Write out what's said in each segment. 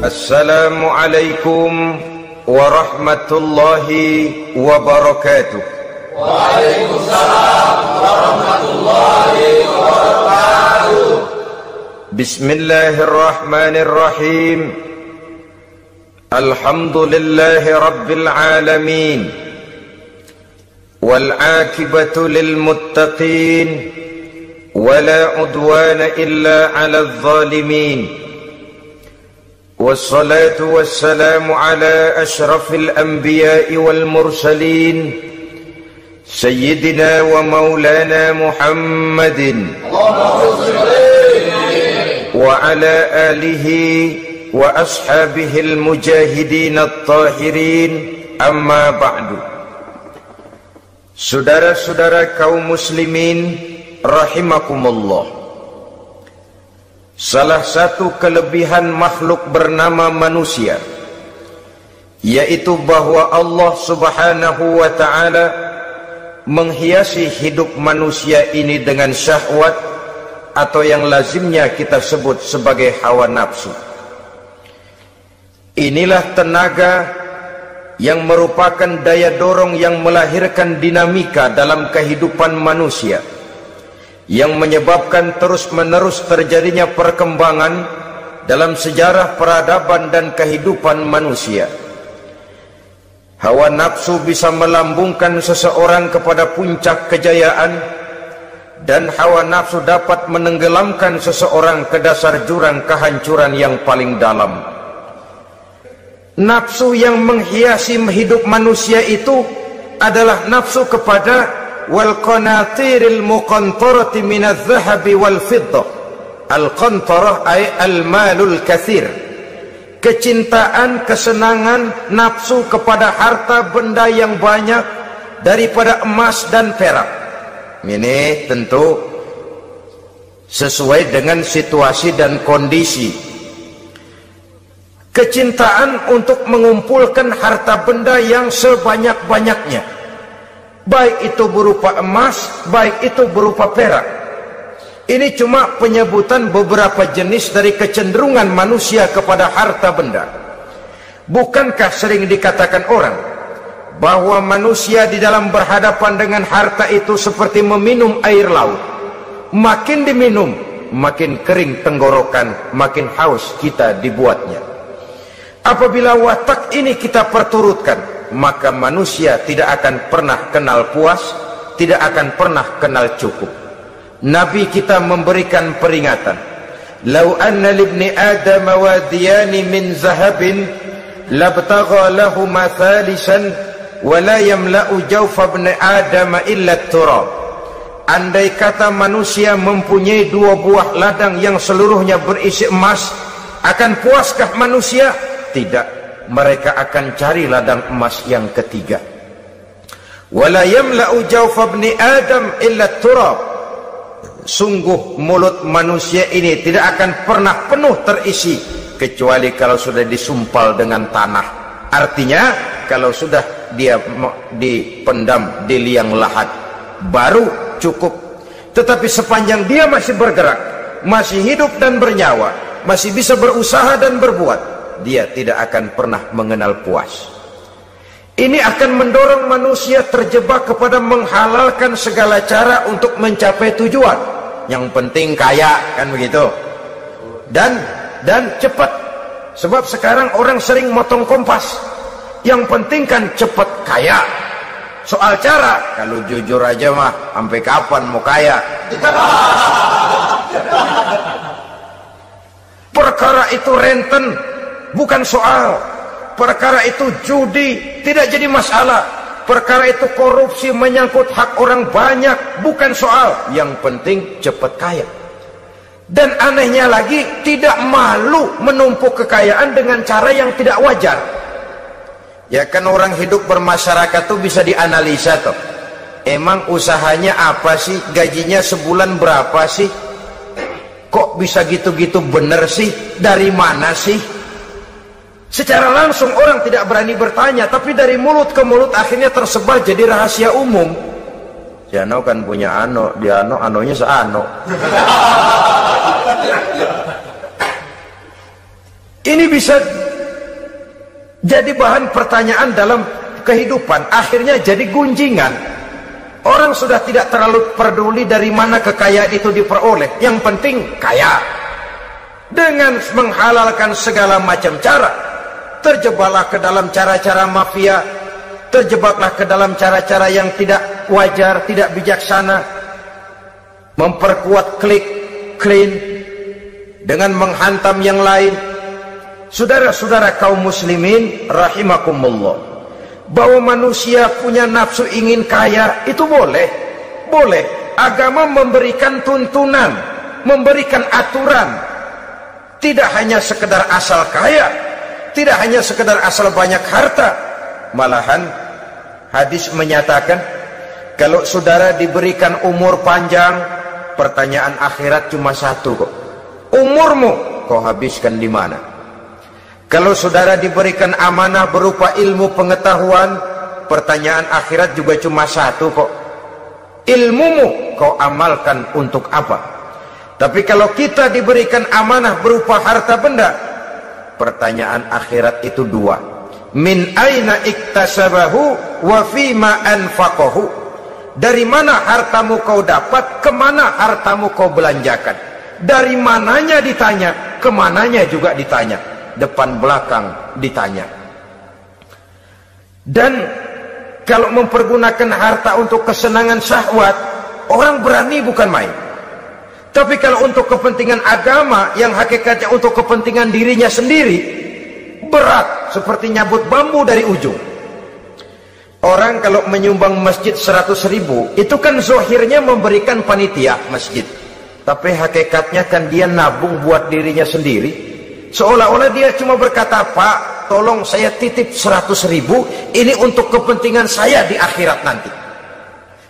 Assalamualaikum warahmatullahi wabarakatuh. Waalaikumsalam warahmatullahi wabarakatuh. Bismillahirrahmanirrahim. Alhamdulillahi rabbil alamin. Wal akibatu lil muttaqin. Wala udwana illa 'alal zalimin. والصلاة والسلام على أشرف الأنبياء والمرسلين سيدنا ومولانا محمد وعلى آله وأصحابه المجاهدين الطاهرين أما بعد. Saudara-saudara kaum muslimin rahimakumullah, salah satu kelebihan makhluk bernama manusia yaitu bahwa Allah subhanahu wa ta'ala menghiasi hidup manusia ini dengan syahwat atau yang lazimnya kita sebut sebagai hawa nafsu. Inilah tenaga yang merupakan daya dorong yang melahirkan dinamika dalam kehidupan manusia, yang menyebabkan terus-menerus terjadinya perkembangan dalam sejarah peradaban dan kehidupan manusia. Hawa nafsu bisa melambungkan seseorang kepada puncak kejayaan, dan hawa nafsu dapat menenggelamkan seseorang ke dasar jurang kehancuran yang paling dalam. Nafsu yang menghiasi hidup manusia itu adalah nafsu kepada wal qanatiril muqantarati minadh dhahabi wal fiddah. Al qantarah ay al malul katsir. Kecintaan, kesenangan, nafsu kepada harta benda yang banyak daripada emas dan perak. Ini tentu sesuai dengan situasi dan kondisi. Kecintaan untuk mengumpulkan harta benda yang sebanyak-banyaknya, baik itu berupa emas, baik itu berupa perak. Ini cuma penyebutan beberapa jenis dari kecenderungan manusia kepada harta benda. Bukankah sering dikatakan orang bahwa manusia di dalam berhadapan dengan harta itu seperti meminum air laut? Makin diminum, makin kering tenggorokan, makin haus kita dibuatnya. Apabila watak ini kita perturutkan, maka manusia tidak akan pernah kenal puas, tidak akan pernah kenal cukup. Nabi kita memberikan peringatan, "Lau anna libni Adam wadiyani min zahabin labtagha lahu mathalisan wa la yamla'u jawfa ibni Adam illa turab." Andai kata manusia mempunyai dua buah ladang yang seluruhnya berisi emas, akan puaskah manusia? Tidak, mereka akan cari ladang emas yang ketiga. Wala yamla'u jawfa ibni Adam illa turab. Sungguh mulut manusia ini tidak akan pernah penuh terisi kecuali kalau sudah disumpal dengan tanah. Artinya kalau sudah dia dipendam di liang lahat baru cukup. Tetapi sepanjang dia masih bergerak, masih hidup dan bernyawa, masih bisa berusaha dan berbuat, dia tidak akan pernah mengenal puas. Ini akan mendorong manusia terjebak kepada menghalalkan segala cara untuk mencapai tujuan. Yang penting kaya, kan begitu? Dan cepat. Sebab sekarang orang sering motong kompas. Yang penting kan cepat kaya. Soal cara, kalau jujur aja mah, sampai kapan mau kaya? Perkara itu renten, bukan soal. Perkara itu judi, tidak jadi masalah. Perkara itu korupsi, menyangkut hak orang banyak, bukan soal. Yang penting cepat kaya. Dan anehnya lagi, tidak malu menumpuk kekayaan dengan cara yang tidak wajar. Ya kan orang hidup bermasyarakat tuh bisa dianalisa tuh. Emang usahanya apa sih? Gajinya sebulan berapa sih? Kok bisa gitu-gitu bener sih? Dari mana sih? Secara langsung orang tidak berani bertanya, tapi dari mulut ke mulut akhirnya tersebar jadi rahasia umum. Si Ano kan punya Ano, dia Anonya seano. Ini bisa jadi bahan pertanyaan dalam kehidupan, akhirnya jadi gunjingan. Orang sudah tidak terlalu peduli dari mana kekayaan itu diperoleh, yang penting kaya. Dengan menghalalkan segala macam cara, terjebaklah ke dalam cara-cara mafia, terjebaklah ke dalam cara-cara yang tidak wajar, tidak bijaksana, memperkuat klik, clean, dengan menghantam yang lain. Saudara-saudara kaum muslimin rahimakumullah, bahwa manusia punya nafsu ingin kaya itu boleh. Agama memberikan tuntunan, memberikan aturan. Tidak hanya sekedar asal kaya, tidak hanya sekedar asal banyak harta. Malahan hadis menyatakan, kalau saudara diberikan umur panjang, pertanyaan akhirat cuma satu kok. Umurmu kau habiskan di mana? Kalau saudara diberikan amanah berupa ilmu pengetahuan, pertanyaan akhirat juga cuma satu kok. Ilmumu kau amalkan untuk apa? Tapi kalau kita diberikan amanah berupa harta benda, pertanyaan akhirat itu dua. Min aina iktasabahu wa fima anfaqahu. Dari mana hartamu kau dapat, kemana hartamu kau belanjakan. Dari mananya ditanya, kemananya juga ditanya. Depan belakang ditanya. Dan kalau mempergunakan harta untuk kesenangan syahwat, orang berani bukan main. Tapi kalau untuk kepentingan agama, yang hakikatnya untuk kepentingan dirinya sendiri, berat seperti nyabut bambu dari ujung. Orang kalau menyumbang masjid 100.000, itu kan zohirnya memberikan panitia masjid, tapi hakikatnya kan dia nabung buat dirinya sendiri. Seolah-olah dia cuma berkata, Pak, tolong saya titip 100.000, ini untuk kepentingan saya di akhirat nanti.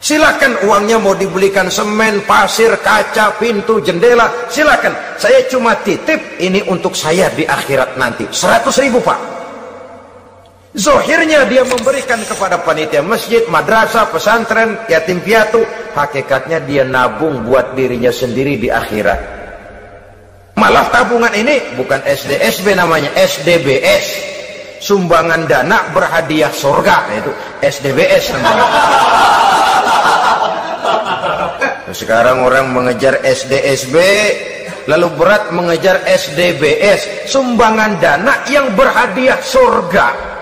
Silakan uangnya mau dibelikan semen, pasir, kaca, pintu, jendela, silakan. Saya cuma titip, ini untuk saya di akhirat nanti. 100.000 Pak. Zohirnya dia memberikan kepada panitia masjid, madrasah, pesantren, yatim piatu. Hakikatnya dia nabung buat dirinya sendiri di akhirat. Malah tabungan ini bukan SDSB namanya, SDBS. Sumbangan dana berhadiah surga, itu SDBS namanya. Sekarang orang mengejar SDSB, lalu berat mengejar SDBS, sumbangan dana yang berhadiah surga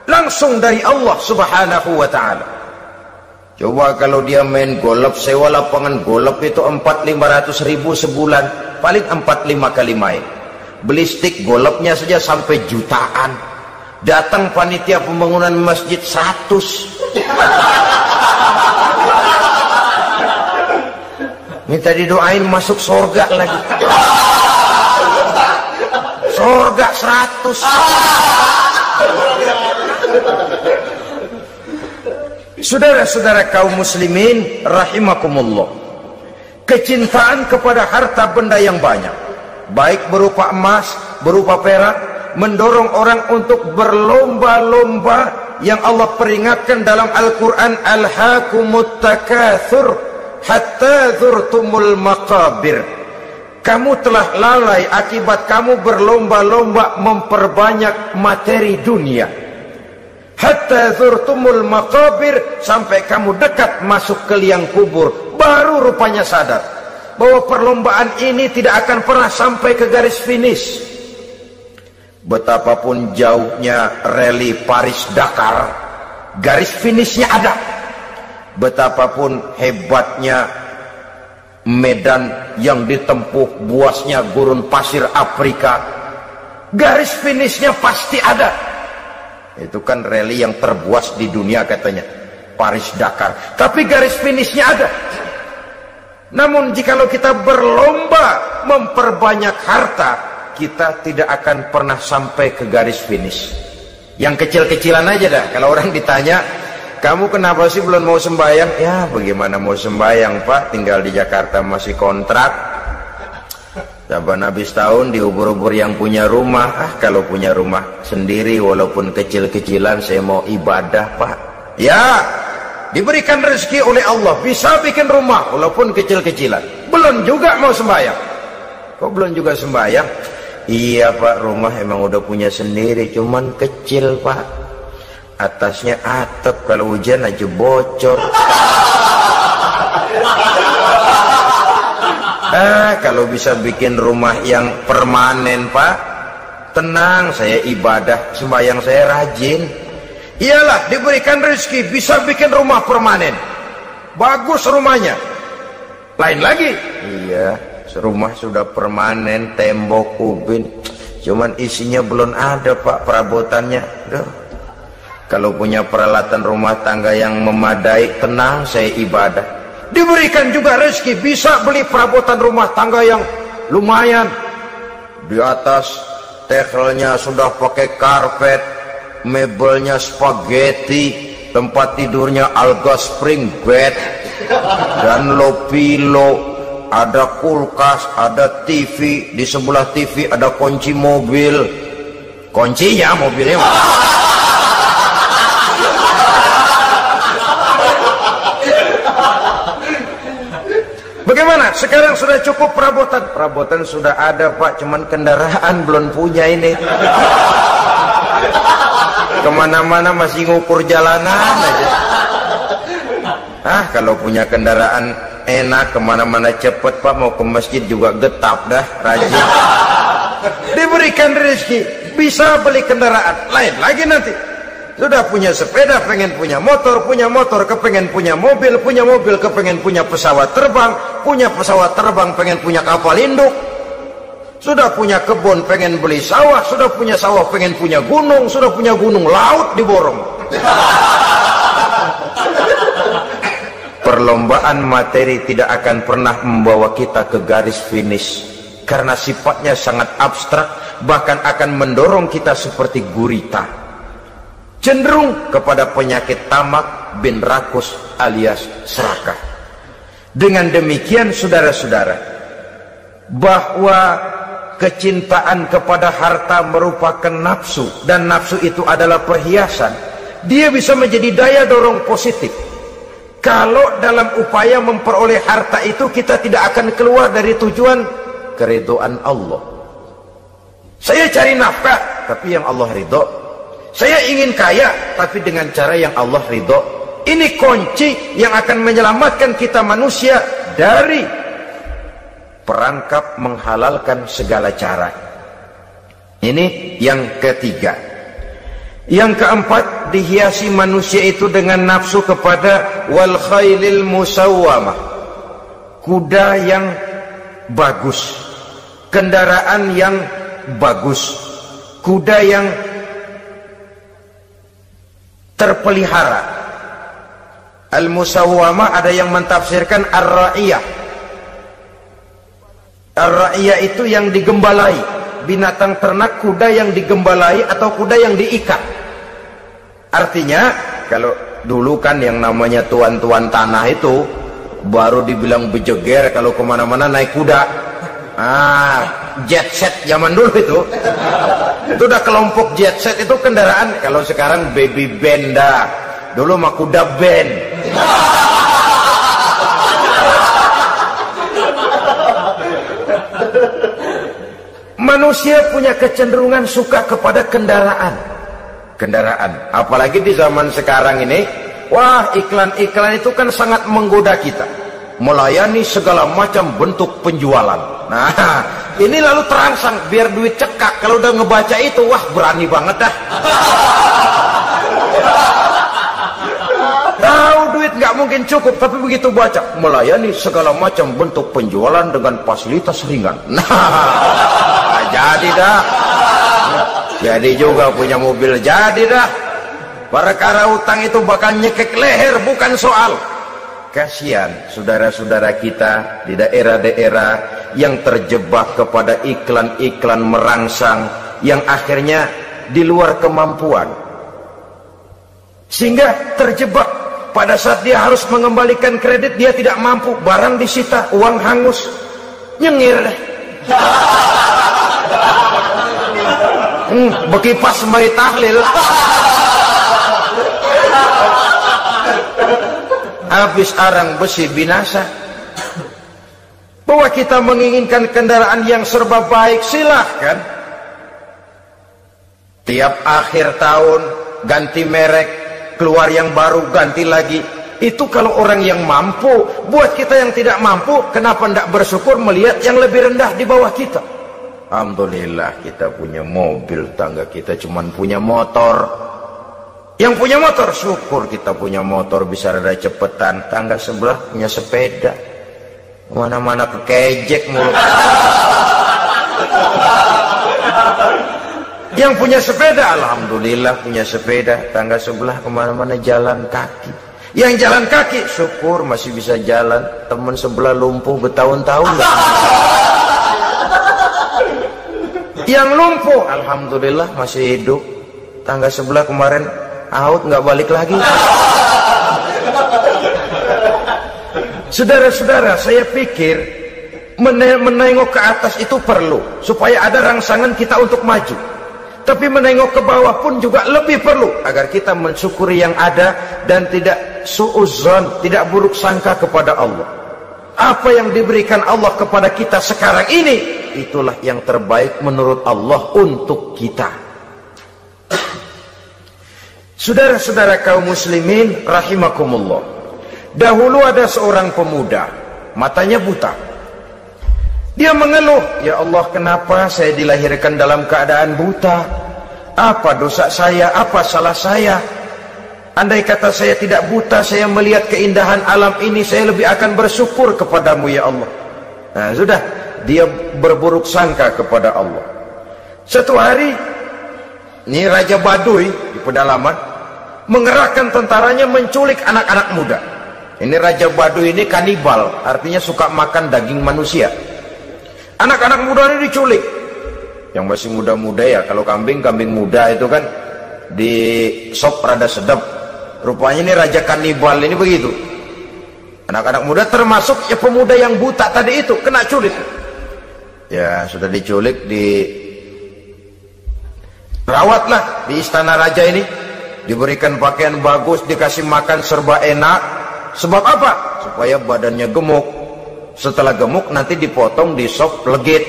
langsung dari Allah Subhanahu wa ta'ala. Coba kalau dia main golf, sewa lapangan golf itu 400-500 ribu sebulan, paling 4-5 kali main. Beli stick golfnya saja sampai jutaan. Datang panitia pembangunan masjid 100. Minta didoain masuk surga lagi. Surga 100. Saudara-saudara kaum muslimin rahimakumullah, kecintaan kepada harta benda yang banyak, baik berupa emas, berupa perak, mendorong orang untuk berlomba-lomba yang Allah peringatkan dalam Al-Quran, alhaakumut takatsur hatta zurtumul maqabir. Kamu telah lalai akibat kamu berlomba-lomba memperbanyak materi dunia. Hatta zurtumul maqabir, sampai kamu dekat masuk ke liang kubur, baru rupanya sadar bahwa perlombaan ini tidak akan pernah sampai ke garis finish. Betapapun jauhnya rally Paris-Dakar, garis finishnya ada. Betapapun hebatnya medan yang ditempuh, buasnya gurun pasir Afrika, garis finishnya pasti ada. Itu kan rally yang terbuas di dunia katanya, Paris-Dakar. Tapi garis finishnya ada. Namun jikalau kita berlomba memperbanyak harta, kita tidak akan pernah sampai ke garis finish. Yang kecil-kecilan aja dah. Kalau orang ditanya, kamu kenapa sih belum mau sembahyang? Ya bagaimana mau sembahyang Pak, tinggal di Jakarta masih kontrak. Saban habis tahun diubur-ubur yang punya rumah. Kalau punya rumah sendiri walaupun kecil-kecilan, saya mau ibadah Pak. Ya, diberikan rezeki oleh Allah, bisa bikin rumah walaupun kecil-kecilan. Belum juga mau sembahyang. Kok belum juga sembahyang? Iya Pak, rumah emang udah punya sendiri, cuman kecil Pak. Atasnya atap, kalau hujan aja bocor. Kalau bisa bikin rumah yang permanen Pak, tenang, saya ibadah, sembahyang saya rajin. Iyalah, diberikan rezeki bisa bikin rumah permanen, bagus rumahnya. Lain lagi, iya, rumah sudah permanen, tembok, ubin, cuman isinya belum ada Pak, perabotannya. Duh. Kalau punya peralatan rumah tangga yang memadai, tenang, saya ibadah. Diberikan juga rezeki bisa beli perabotan rumah tangga yang lumayan. Di atas tekelnya sudah pakai karpet, mebelnya spaghetti, tempat tidurnya alga spring bed dan low pillow, ada kulkas, ada TV, di sebelah TV ada kunci mobil. Kuncinya mobilnya bagaimana? Sekarang sudah cukup perabotan? Perabotan sudah ada Pak, cuman kendaraan belum punya ini. Kemana-mana masih ngukur jalanan aja. Kalau punya kendaraan enak, kemana-mana cepet Pak, mau ke masjid juga getap dah, rajin. Diberikan rezeki, bisa beli kendaraan. Lain lagi nanti. Sudah punya sepeda, pengen punya motor, kepengen punya mobil, kepengen punya pesawat terbang, pengen punya kapal induk. Sudah punya kebun, pengen beli sawah, sudah punya sawah, pengen punya gunung, sudah punya gunung, laut diborong. Perlombaan materi tidak akan pernah membawa kita ke garis finish, karena sifatnya sangat abstrak, bahkan akan mendorong kita seperti gurita, cenderung kepada penyakit tamak bin rakus alias serakah. Dengan demikian saudara-saudara, bahwa kecintaan kepada harta merupakan nafsu, dan nafsu itu adalah perhiasan. Dia bisa menjadi daya dorong positif. Kalau dalam upaya memperoleh harta itu kita tidak akan keluar dari tujuan keridhaan Allah. Saya cari nafkah, tapi yang Allah ridho. Saya ingin kaya, tapi dengan cara yang Allah ridho. Ini kunci yang akan menyelamatkan kita manusia dari perangkap menghalalkan segala cara. Ini yang ketiga. Yang keempat, dihiasi manusia itu dengan nafsu kepada wal khailil musawwamah, kuda yang bagus, kendaraan yang bagus, kuda yang terpelihara. Al-musawwamah ada yang mentafsirkan ar-ra'iyah. Ar-ra'iyah itu yang digembalai, binatang ternak, kuda yang digembalai atau kuda yang diikat. Artinya, kalau dulu kan yang namanya tuan-tuan tanah itu baru dibilang bejeger kalau kemana-mana naik kuda. Jet set zaman dulu itu udah kelompok jet set, itu kendaraan. Kalau sekarang baby benda, dulu mah kuda band. Manusia punya kecenderungan suka kepada kendaraan, apalagi di zaman sekarang ini. Wah, iklan-iklan itu kan sangat menggoda kita, melayani segala macam bentuk penjualan. Nah, ini lalu terangsang biar duit cekak. Kalau udah ngebaca itu, wah berani banget dah. Tahu duit nggak mungkin cukup, tapi begitu baca melayani segala macam bentuk penjualan dengan fasilitas ringan. Nah, jadi dah. Jadi juga punya mobil, jadi dah. Perkara utang itu bakal nyekek leher, bukan soal. Kasihan saudara-saudara kita di daerah-daerah yang terjebak kepada iklan-iklan merangsang yang akhirnya di luar kemampuan, sehingga terjebak. Pada saat dia harus mengembalikan kredit, dia tidak mampu, barang disita, uang hangus, nyengir deh. Bekipas sembari tahlil. Habis arang besi binasa. Bahwa kita menginginkan kendaraan yang serba baik, silahkan. Tiap akhir tahun ganti merek, keluar yang baru, ganti lagi. Itu kalau orang yang mampu. Buat kita yang tidak mampu, kenapa tidak bersyukur melihat yang lebih rendah di bawah kita? Alhamdulillah kita punya mobil, tangga kita cuman punya motor. Yang punya motor, syukur kita punya motor bisa rada cepetan. Tangga sebelah punya sepeda, mana-mana kekejek mulu. Yang punya sepeda, alhamdulillah punya sepeda. Tangga sebelah kemana-mana jalan kaki. Yang jalan kaki, syukur masih bisa jalan. Teman sebelah lumpuh bertahun-tahun. Yang lumpuh, alhamdulillah masih hidup. Tangga sebelah kemarin out, nggak balik lagi. Saudara-saudara, saya pikir menengok ke atas itu perlu supaya ada rangsangan kita untuk maju. Tapi menengok ke bawah pun juga lebih perlu agar kita mensyukuri yang ada dan tidak suudzon, tidak buruk sangka kepada Allah. Apa yang diberikan Allah kepada kita sekarang ini, itulah yang terbaik menurut Allah untuk kita. Saudara-saudara kaum muslimin rahimakumullah. Dahulu ada seorang pemuda, matanya buta. Dia mengeluh, ya Allah, kenapa saya dilahirkan dalam keadaan buta? Apa dosa saya? Apa salah saya? Andai kata saya tidak buta, saya melihat keindahan alam ini, saya lebih akan bersyukur kepadamu ya Allah. Nah sudah, dia berburuk sangka kepada Allah. Satu hari, ini Raja Baduy di pedalaman mengerahkan tentaranya menculik anak-anak muda. Ini Raja Baduy ini kanibal, artinya suka makan daging manusia. Anak-anak muda ini diculik. Yang masih muda-muda ya, kalau kambing muda itu kan di sop rada sedap. Rupanya ini Raja kanibal ini begitu. Anak-anak muda termasuk ya pemuda yang buta tadi itu kena culik. Ya sudah diculik, dirawatlah di istana raja ini, diberikan pakaian bagus, dikasih makan serba enak. Sebab apa? Supaya badannya gemuk. Setelah gemuk nanti dipotong di sop legit.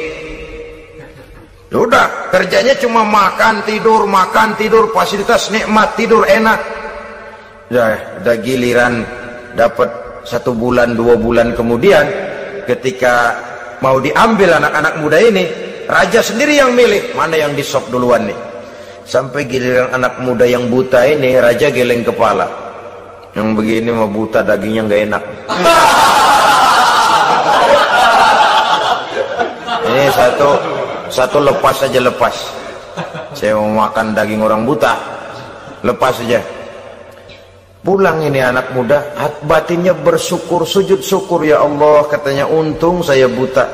Sudah, kerjanya cuma makan tidur, fasilitas nikmat, tidur enak. Udah giliran dapat 1 bulan 2 bulan kemudian, ketika mau diambil anak-anak muda ini, raja sendiri yang milih mana yang di sop duluan nih. Sampai giliran anak muda yang buta ini, raja geleng kepala. Yang begini mah buta, dagingnya nggak enak. Ini satu lepas saja, lepas. Saya mau makan daging orang buta, lepas saja. Pulang ini anak muda, batinnya bersyukur, sujud syukur, ya Allah, katanya untung saya buta.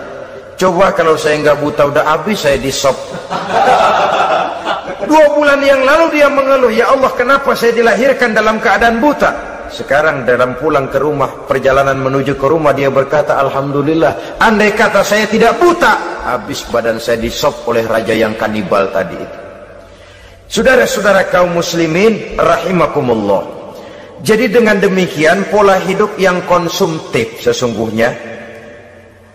Coba kalau saya nggak buta udah habis saya di sop. 2 bulan yang lalu dia mengeluh, ya Allah kenapa saya dilahirkan dalam keadaan buta. Sekarang dalam pulang ke rumah, perjalanan menuju ke rumah, dia berkata, alhamdulillah, andai kata saya tidak buta, habis badan saya disop oleh raja yang kanibal tadi itu. Saudara-saudara kaum muslimin rahimakumullah. Jadi dengan demikian pola hidup yang konsumtif sesungguhnya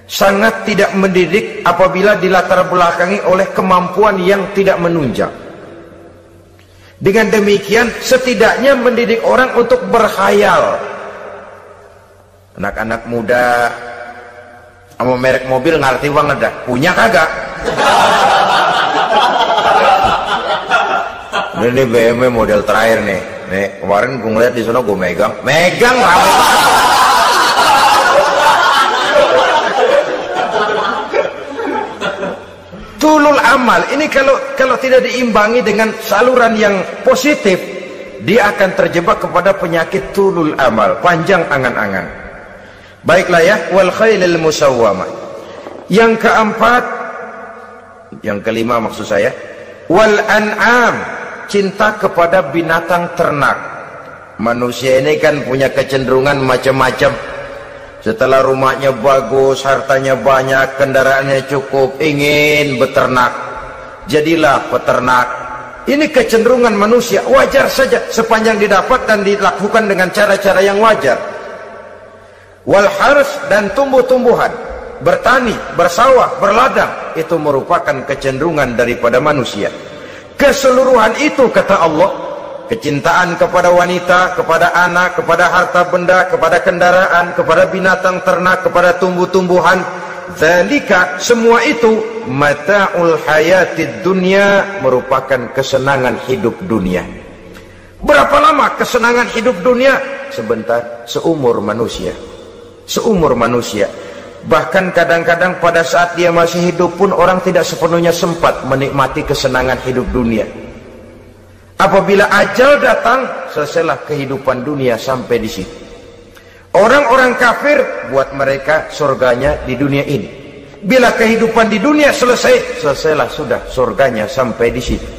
sangat tidak mendidik apabila dilatar belakangi oleh kemampuan yang tidak menunjang. Dengan demikian setidaknya mendidik orang untuk berkhayal. Anak-anak muda sama merek mobil ngerti banget dah, punya kagak? Ini BMW model terakhir nih. Nih kemarin gue ngeliat di sana, gue megang rame. Tulul amal ini kalau tidak diimbangi dengan saluran yang positif, dia akan terjebak kepada penyakit tulul amal, panjang angan-angan. Baiklah ya, wal khailil musawwamah. Yang keempat, yang kelima maksud saya, wal an'am, cinta kepada binatang ternak. Manusia ini kan punya kecenderungan macam-macam. Setelah rumahnya bagus, hartanya banyak, kendaraannya cukup, ingin beternak. Jadilah peternak. Ini kecenderungan manusia, wajar saja sepanjang didapat dan dilakukan dengan cara-cara yang wajar. Wal hars, dan tumbuh-tumbuhan, bertani, bersawah, berladang, itu merupakan kecenderungan daripada manusia. Keseluruhan itu, kata Allah, kecintaan kepada wanita, kepada anak, kepada harta benda, kepada kendaraan, kepada binatang ternak, kepada tumbuh-tumbuhan, zalika, semua itu mata'ul hayatid dunya, merupakan kesenangan hidup dunia. Berapa lama kesenangan hidup dunia? Sebentar, seumur manusia. Seumur manusia. Bahkan kadang-kadang pada saat dia masih hidup pun orang tidak sepenuhnya sempat menikmati kesenangan hidup dunia. Apabila ajal datang, selesailah kehidupan dunia sampai di situ. Orang-orang kafir, buat mereka surganya di dunia ini. Bila kehidupan di dunia selesai, selesailah sudah surganya sampai di situ.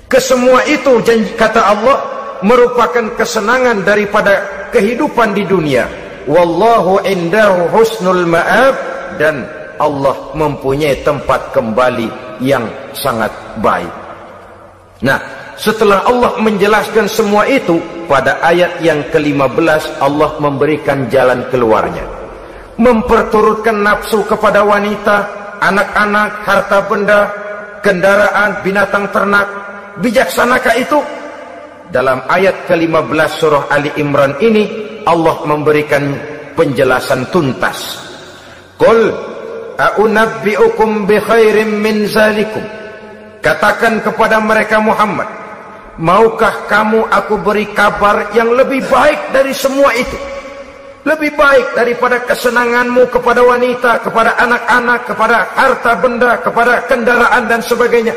Kesemua itu, kata Allah, merupakan kesenangan daripada kehidupan di dunia. Wallahu indahu husnul ma'ab, dan Allah mempunyai tempat kembali yang sangat baik. Nah, setelah Allah menjelaskan semua itu, pada ayat yang ke-15 Allah memberikan jalan keluarnya. Memperturutkan nafsu kepada wanita, anak-anak, harta benda, kendaraan, binatang ternak. Bijaksanakah itu? Dalam ayat ke-15 surah Ali Imran ini Allah memberikan penjelasan tuntas. Qul a'unabbi'ukum bi khairim min zalikum. Katakan kepada mereka Muhammad, maukah kamu aku beri kabar yang lebih baik dari semua itu? Lebih baik daripada kesenanganmu kepada wanita, kepada anak-anak, kepada harta benda, kepada kendaraan dan sebagainya.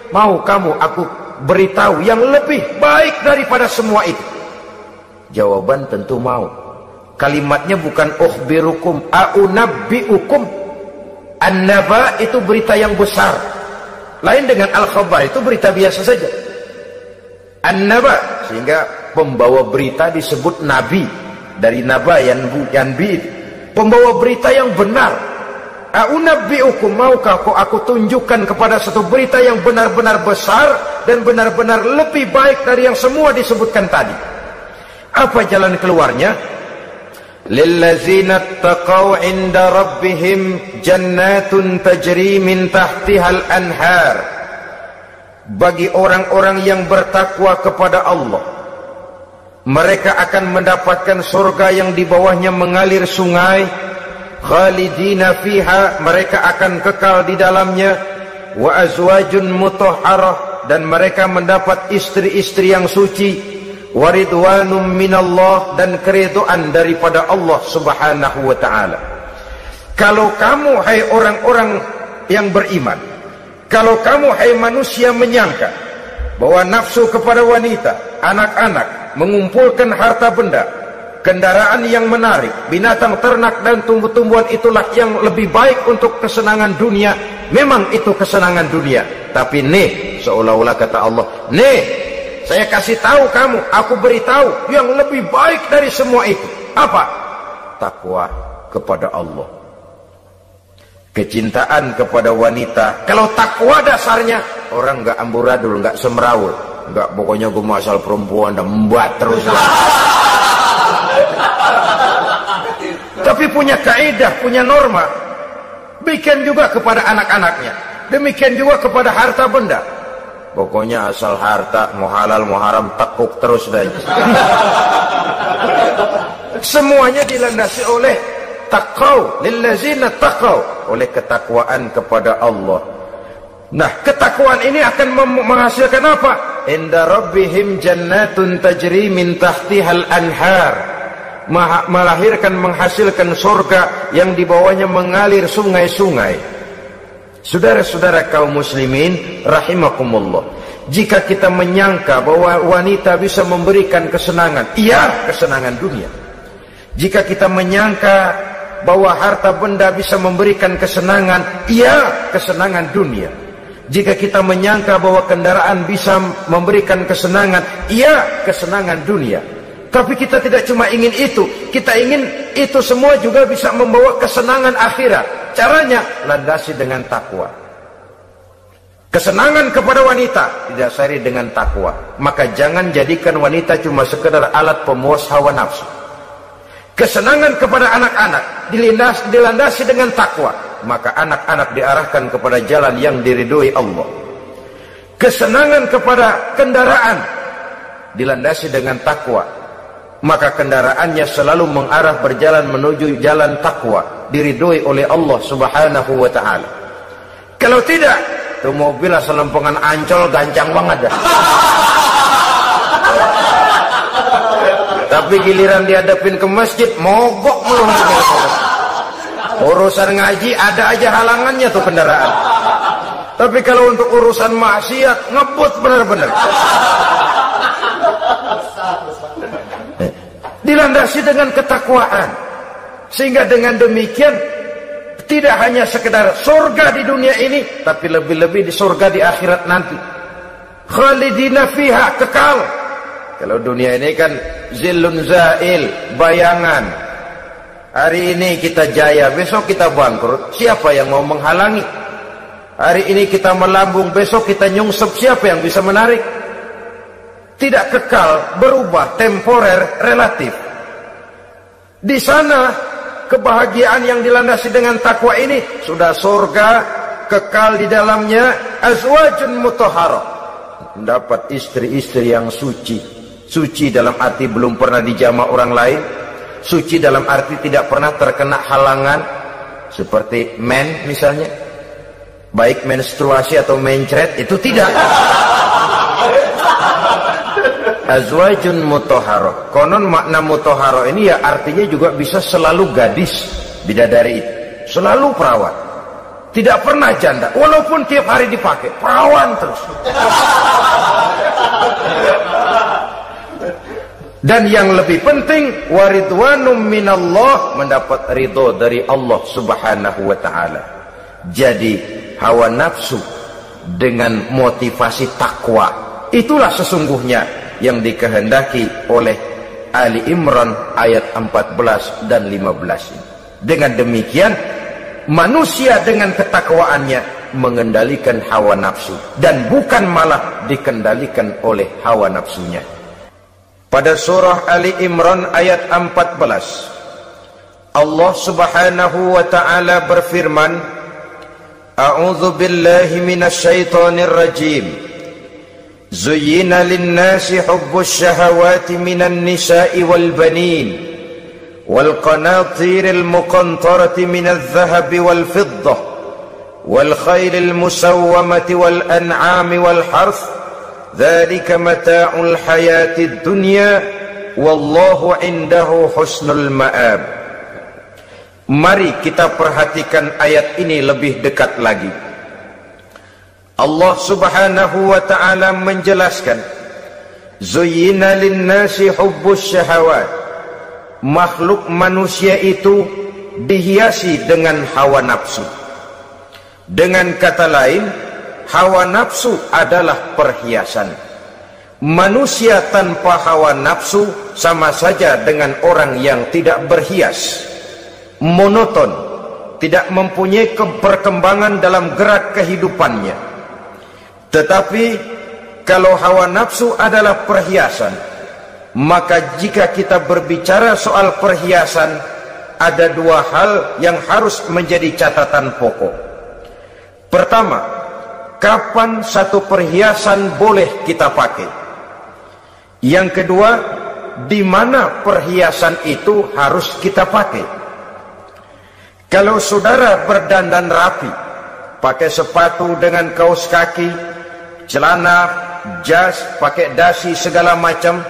Mau kamu aku beritahu yang lebih baik daripada semua itu? Jawaban tentu mau. Kalimatnya bukan ukhbirukum, a'unabbi'ukum. An-naba itu berita yang besar. Lain dengan al-khabar, itu berita biasa saja. An-naba, sehingga pembawa berita disebut nabi. Dari naba yanbi, pembawa berita yang benar. A'unabbi'ukum, maukah aku tunjukkan kepada satu berita yang benar-benar besar dan benar-benar lebih baik dari yang semua disebutkan tadi. Apa jalan keluarnya? Lillazina taqaw 'inda rabbihim jannatun tajri min tahtihal anhar. Bagi orang-orang yang bertakwa kepada Allah, mereka akan mendapatkan surga yang di bawahnya mengalir sungai. Khalidina fiha, mereka akan kekal di dalamnya. Wa azwajun mutahharah, dan mereka mendapat istri-istri yang suci. Waridwanum minallah, dan keridhaan daripada Allah subhanahu wa ta'ala. Kalau kamu hai orang-orang yang beriman, kalau kamu hai manusia menyangka bahwa nafsu kepada wanita, anak-anak, mengumpulkan harta benda, kendaraan yang menarik, binatang ternak dan tumbuh-tumbuhan itulah yang lebih baik untuk kesenangan dunia, memang itu kesenangan dunia. Tapi nih, seolah-olah kata Allah, nih, saya kasih tahu kamu, aku beritahu yang lebih baik dari semua itu. Apa? Takwa kepada Allah. Kecintaan kepada wanita. Kalau takwa dasarnya, orang nggak amburadul, nggak semrawut, nggak pokoknya gue asal perempuan dan membuat terus. Tapi punya kaidah, punya norma. Demikian juga kepada anak-anaknya. Demikian juga kepada harta benda. Pokoknya asal harta, mau halal mau haram, tekuk terus deh. Semuanya dilandasi oleh taqaw, lillazina taqaw, oleh ketakwaan kepada Allah. Nah, ketakwaan ini akan menghasilkan apa? Inda rabbihim jannatun tajri min tahtihal anhar. Melahirkan, menghasilkan surga yang di bawahnya mengalir sungai-sungai. Saudara-saudara kaum muslimin rahimakumullah, jika kita menyangka bahwa wanita bisa memberikan kesenangan, iya, kesenangan dunia. Jika kita menyangka bahwa harta benda bisa memberikan kesenangan, iya, kesenangan dunia. Jika kita menyangka bahwa kendaraan bisa memberikan kesenangan, iya, kesenangan dunia. Tapi kita tidak cuma ingin itu, kita ingin itu semua juga bisa membawa kesenangan akhirat. Caranya landasi dengan takwa. Kesenangan kepada wanita didasari dengan takwa. Maka jangan jadikan wanita cuma sekedar alat pemuas hawa nafsu. Kesenangan kepada anak-anak dilandasi dengan takwa. Maka anak-anak diarahkan kepada jalan yang diridhoi Allah. kesenangan kepada kendaraan dilandasi dengan takwa, maka kendaraannya selalu mengarah berjalan menuju jalan takwa, diridhoi oleh Allah Subhanahu wa taala. Kalau tidak, tuh mobil asal lempengan Ancol gancang banget dah. Tapi giliran dihadapin ke masjid, mogok melulu. Urusan ngaji ada aja halangannya tuh kendaraan. Tapi kalau untuk urusan maksiat, ngebut benar-benar. Dilandasi dengan ketakwaan, sehingga dengan demikian tidak hanya sekedar surga di dunia ini, tapi lebih-lebih di surga di akhirat nanti. Khalidina fiha, kekal. Kalau dunia ini kan zillun zail, bayangan. Hari ini kita jaya, besok kita bangkrut. Siapa yang mau menghalangi? Hari ini kita melambung, besok kita nyungsep. Siapa yang bisa menarik? Tidak kekal, berubah, temporer, relatif. Di sana kebahagiaan yang dilandasi dengan takwa ini sudah surga, kekal di dalamnya, azwajun mutahharah. Mendapat istri-istri yang suci. Suci dalam arti belum pernah dijamah orang lain. Suci dalam arti tidak pernah terkena halangan, seperti men misalnya, baik menstruasi atau mencret, itu tidak. Azwajun mutahharah. Konon makna mutahharah ini ya artinya juga bisa selalu gadis, bidadari itu, selalu perawan, tidak pernah janda, walaupun tiap hari dipakai, perawan terus. Dan yang lebih penting, waridwanum minallah, mendapat ridho dari Allah Subhanahu wa taala. Jadi hawa nafsu dengan motivasi takwa, itulah sesungguhnya yang dikehendaki oleh Ali Imran ayat 14 dan 15 ini. Dengan demikian, manusia dengan ketakwaannya mengendalikan hawa nafsu, dan bukan malah dikendalikan oleh hawa nafsunya. Pada surah Ali Imran ayat 14, Allah Subhanahu wa taala berfirman, A'udzu billahi minasyaitonir rajim. Zuyyina lin-nasi hubbus syahawati minan nisa'i wal banin wal qanatiril muqantarati minadh dhahabi wal fiddah wal khaylil musawwamati wal an'ami wal harth. Dzalika mata'ul hayatid dunya wallahu 'indahu husnul ma'ab. Mari kita perhatikan ayat ini lebih dekat lagi. Allah Subhanahu wa ta'ala menjelaskan, Zuyyina lin-nasi hubbus syahawat. Makhluk manusia itu dihiasi dengan hawa nafsu. Dengan kata lain, hawa nafsu adalah perhiasan. Manusia tanpa hawa nafsu sama saja dengan orang yang tidak berhias, monoton, tidak mempunyai perkembangan dalam gerak kehidupannya. Tetapi kalau hawa nafsu adalah perhiasan, maka jika kita berbicara soal perhiasan, ada dua hal yang harus menjadi catatan pokok. Pertama, kapan satu perhiasan boleh kita pakai? Yang kedua, di mana perhiasan itu harus kita pakai? Kalau saudara berdandan rapi, pakai sepatu dengan kaos kaki, celana, jas, pakai dasi segala macam,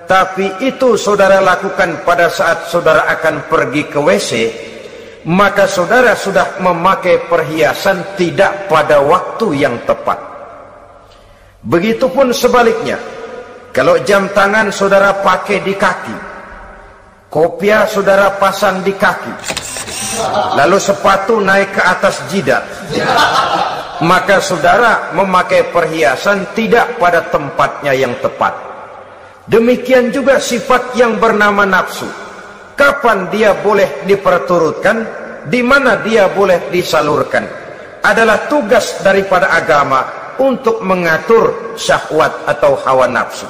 tapi itu saudara lakukan pada saat saudara akan pergi ke WC, maka saudara sudah memakai perhiasan tidak pada waktu yang tepat. Begitupun sebaliknya, kalau jam tangan saudara pakai di kaki, kopiah saudara pasang di kaki, lalu sepatu naik ke atas jidat, maka saudara memakai perhiasan tidak pada tempatnya yang tepat. Demikian juga sifat yang bernama nafsu. Kapan dia boleh diperturutkan, di mana dia boleh disalurkan, adalah tugas daripada agama untuk mengatur syahwat atau hawa nafsu.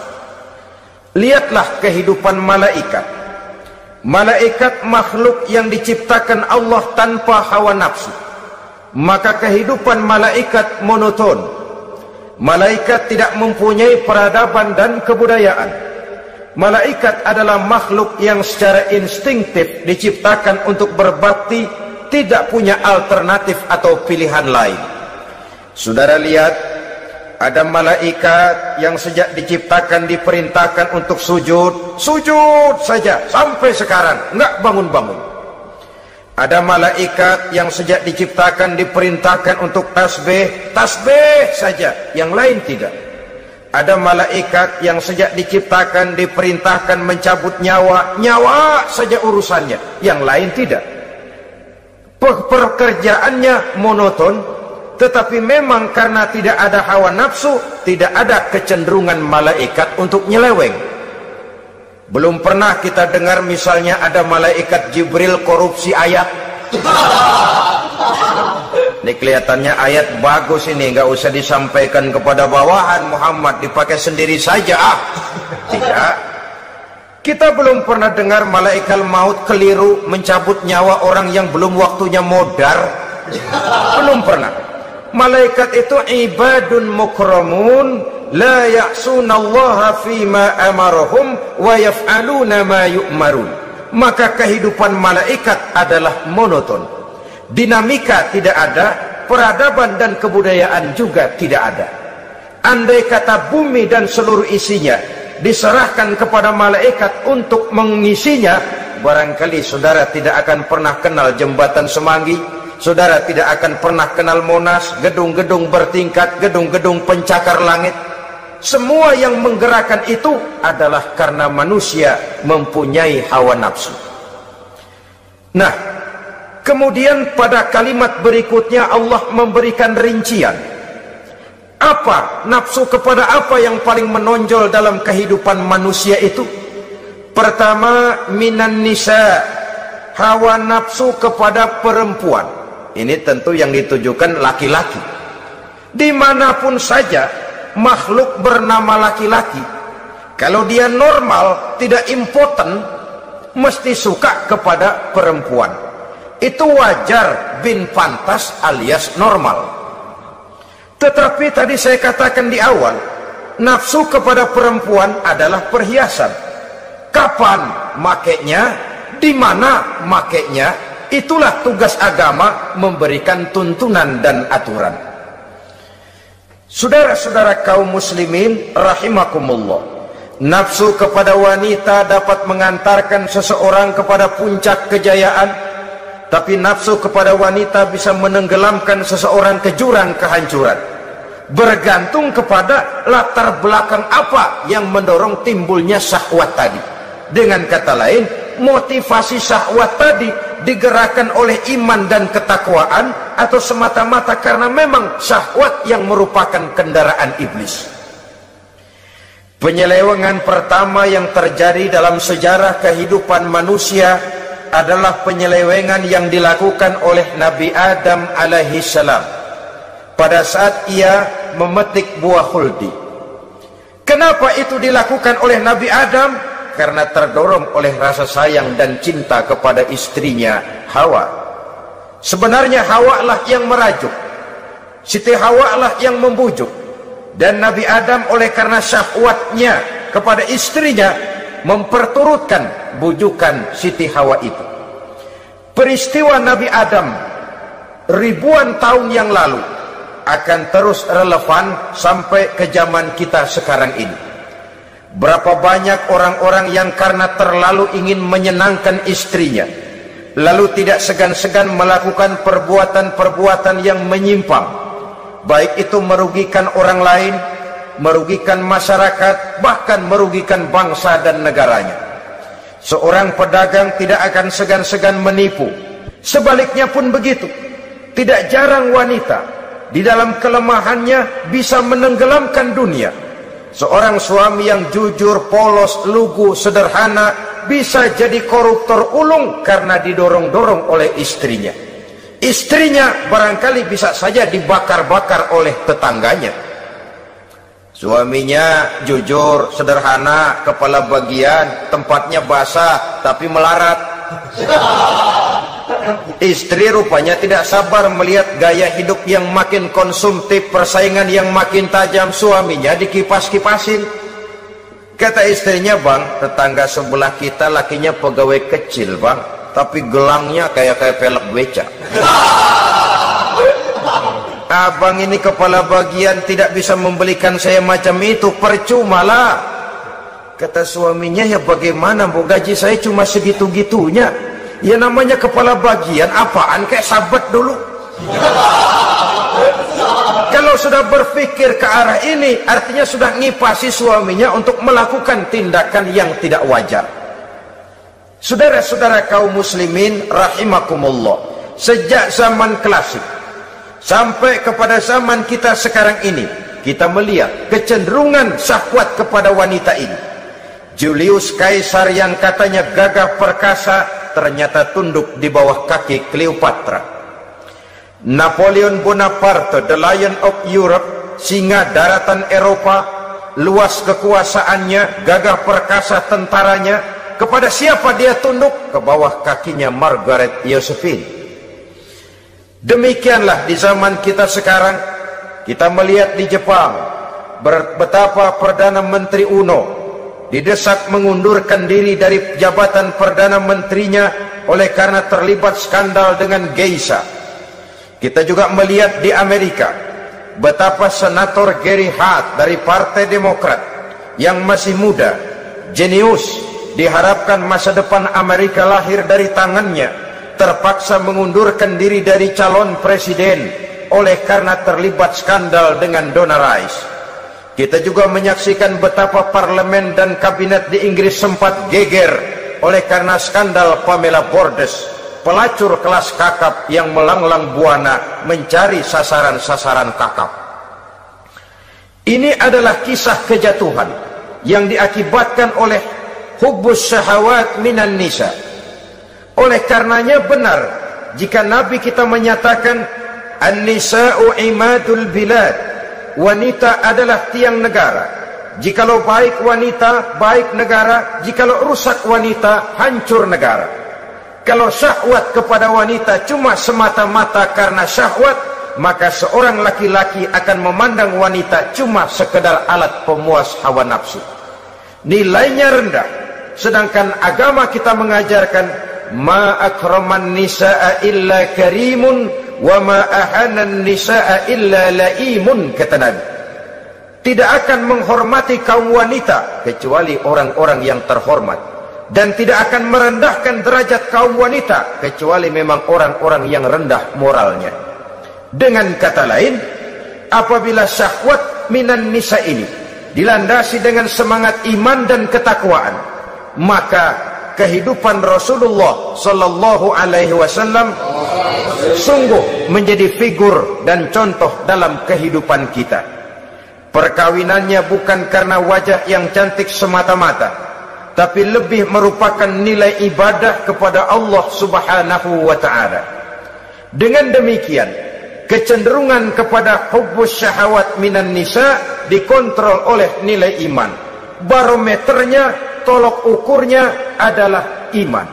Lihatlah kehidupan malaikat. Malaikat makhluk yang diciptakan Allah tanpa hawa nafsu. Maka kehidupan malaikat monoton. Malaikat tidak mempunyai peradaban dan kebudayaan. Malaikat adalah makhluk yang secara instinktif diciptakan untuk berbakti, tidak punya alternatif atau pilihan lain. Saudara lihat, ada malaikat yang sejak diciptakan diperintahkan untuk sujud, sujud saja sampai sekarang, enggak bangun-bangun. Ada malaikat yang sejak diciptakan diperintahkan untuk tasbih, tasbih saja, yang lain tidak. Ada malaikat yang sejak diciptakan diperintahkan mencabut nyawa, nyawa saja urusannya, yang lain tidak. Pekerjaannya monoton, tetapi memang karena tidak ada hawa nafsu, tidak ada kecenderungan malaikat untuk nyeleweng. Belum pernah kita dengar misalnya ada malaikat Jibril korupsi ayat. Ini kelihatannya ayat bagus ini, nggak usah disampaikan kepada bawahan Muhammad, dipakai sendiri saja. Tidak. Kita belum pernah dengar malaikat maut keliru mencabut nyawa orang yang belum waktunya modar. Belum pernah. Malaikat itu ibadun mukramun, la ya'sunallaha fima amarahum wa yaf'aluna ma yu'marun. Maka kehidupan malaikat adalah monoton. Dinamika tidak ada, peradaban dan kebudayaan juga tidak ada. Andai kata bumi dan seluruh isinya diserahkan kepada malaikat untuk mengisinya, barangkali saudara tidak akan pernah kenal jembatan Semanggi, saudara tidak akan pernah kenal Monas, gedung-gedung bertingkat, gedung-gedung pencakar langit. Semua yang menggerakkan itu adalah karena manusia mempunyai hawa nafsu. Nah, kemudian pada kalimat berikutnya Allah memberikan rincian. Apa nafsu kepada apa yang paling menonjol dalam kehidupan manusia itu? Pertama, minan nisa, hawa nafsu kepada perempuan. Ini tentu yang ditujukan laki-laki. Dimanapun saja makhluk bernama laki-laki, kalau dia normal, tidak impoten, mesti suka kepada perempuan. Itu wajar, bin pantas alias normal. Tetapi tadi saya katakan di awal, nafsu kepada perempuan adalah perhiasan. Kapan makainya, di mana makainya, itulah tugas agama memberikan tuntunan dan aturan. Saudara-saudara kaum muslimin rahimakumullah, nafsu kepada wanita dapat mengantarkan seseorang kepada puncak kejayaan, tapi nafsu kepada wanita bisa menenggelamkan seseorang ke jurang kehancuran. Bergantung kepada latar belakang apa yang mendorong timbulnya syahwat tadi. Dengan kata lain, motivasi syahwat tadi digerakkan oleh iman dan ketakwaan, atau semata-mata karena memang syahwat yang merupakan kendaraan iblis. Penyelewengan pertama yang terjadi dalam sejarah kehidupan manusia adalah penyelewengan yang dilakukan oleh Nabi Adam alaihi salam pada saat ia memetik buah khuldi. Kenapa itu dilakukan oleh Nabi Adam? Karena terdorong oleh rasa sayang dan cinta kepada istrinya Hawa. Sebenarnya Hawa lah yang merajuk, Siti Hawa lah yang membujuk, dan Nabi Adam oleh karena syahwatnya kepada istrinya memperturutkan bujukan Siti Hawa itu. Peristiwa Nabi Adam ribuan tahun yang lalu akan terus relevan sampai ke zaman kita sekarang ini. Berapa banyak orang-orang yang karena terlalu ingin menyenangkan istrinya, lalu tidak segan-segan melakukan perbuatan-perbuatan yang menyimpang, baik itu merugikan orang lain, merugikan masyarakat, bahkan merugikan bangsa dan negaranya. Seorang pedagang tidak akan segan-segan menipu. Sebaliknya pun begitu. Tidak jarang wanita di dalam kelemahannya bisa menenggelamkan dunia. Seorang suami yang jujur, polos, lugu, sederhana bisa jadi koruptor ulung karena didorong-dorong oleh istrinya. Istrinya barangkali bisa saja dibakar-bakar oleh tetangganya. Suaminya jujur, sederhana, kepala bagian, tempatnya basah tapi melarat. Istri rupanya tidak sabar melihat gaya hidup yang makin konsumtif, persaingan yang makin tajam. Suaminya dikipas-kipasin. Kata istrinya, bang, tetangga sebelah kita lakinya pegawai kecil, bang, tapi gelangnya kayak pelek beca. Abang ini kepala bagian tidak bisa membelikan saya macam itu, percuma lah. Kata suaminya, ya bagaimana, bu, gaji saya cuma segitu-gitunya. Ya namanya kepala bagian, apaan, kayak sahabat dulu. Kalau sudah berpikir ke arah ini, artinya sudah ngipasi suaminya untuk melakukan tindakan yang tidak wajar. Saudara-saudara kaum muslimin rahimakumullah, sejak zaman klasik sampai kepada zaman kita sekarang ini, kita melihat kecenderungan syahwat kepada wanita ini. Julius Kaisar yang katanya gagah perkasa ternyata tunduk di bawah kaki Cleopatra. Napoleon Bonaparte, the Lion of Europe, singa daratan Eropa, luas kekuasaannya, gagah perkasa tentaranya, kepada siapa dia tunduk? Ke bawah kakinya Margaret Josephine. Demikianlah di zaman kita sekarang, kita melihat di Jepang betapa Perdana Menteri Uno didesak mengundurkan diri dari jabatan Perdana Menterinya oleh karena terlibat skandal dengan geisha. Kita juga melihat di Amerika betapa Senator Gary Hart dari Partai Demokrat yang masih muda, jenius, diharapkan masa depan Amerika lahir dari tangannya, terpaksa mengundurkan diri dari calon presiden oleh karena terlibat skandal dengan Donna Rice. Kita juga menyaksikan betapa parlemen dan kabinet di Inggris sempat geger oleh karena skandal Pamela Bordes, pelacur kelas kakap yang melanglang buana mencari sasaran-sasaran kakap. Ini adalah kisah kejatuhan yang diakibatkan oleh hubbus syahawat minan nisa. Oleh karenanya benar jika Nabi kita menyatakan an-nisa'u imadul bilad, wanita adalah tiang negara. Jikalau baik wanita, baik negara. Jikalau rusak wanita, hancur negara. Kalau syahwat kepada wanita cuma semata-mata karena syahwat, maka seorang laki-laki akan memandang wanita cuma sekedar alat pemuas hawa nafsu. Nilainya rendah. Sedangkan agama kita mengajarkan ma akraman nisaa illa karimun wa ma ahanan nisaa illa laimun, kata Nabi. Tidak akan menghormati kaum wanita kecuali orang-orang yang terhormat, dan tidak akan merendahkan derajat kaum wanita kecuali memang orang-orang yang rendah moralnya. Dengan kata lain, apabila syahwat minan nisa ini dilandasi dengan semangat iman dan ketakwaan, maka kehidupan Rasulullah sallallahu alaihi wasallam sungguh menjadi figur dan contoh dalam kehidupan kita. Perkawinannya bukan karena wajah yang cantik semata-mata, tapi lebih merupakan nilai ibadah kepada Allah Subhanahu wa taala. Dengan demikian, kecenderungan kepada hubbus syahawat minan nisa dikontrol oleh nilai iman. Barometernya, tolok ukurnya adalah iman.